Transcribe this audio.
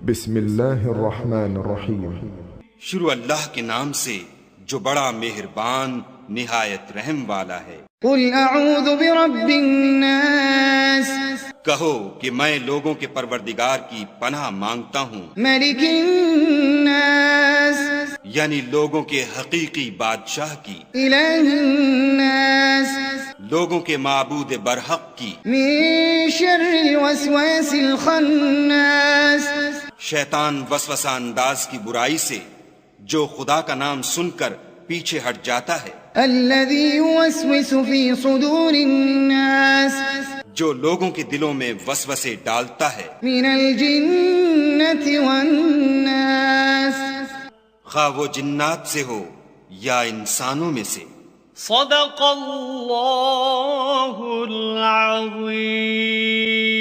بسم اللہ الرحمن الرحیم۔ شروع اللہ کے نام سے جو بڑا مہربان نہایت رحم والا ہے۔ قل اعوذ برب الناس، کہو کہ میں لوگوں کے پروردگار کی پناہ مانگتا ہوں، ملک الناس، یعنی لوگوں کے حقیقی بادشاہ کی، الہ الناس، لوگوں کے معبود برحق کی، من شر الوسواس الخناس، شیطان وسوسہ انداز کی برائی سے جو خدا کا نام سن کر پیچھے ہٹ جاتا ہے، الذي يوسوس في صدور الناس، جو لوگوں کے دلوں میں وسوسے ڈالتا ہے، من الجنة والناس۔ خواہ وہ جنات سے ہو یا انسانوں میں سے۔ صدق اللہ العظیم۔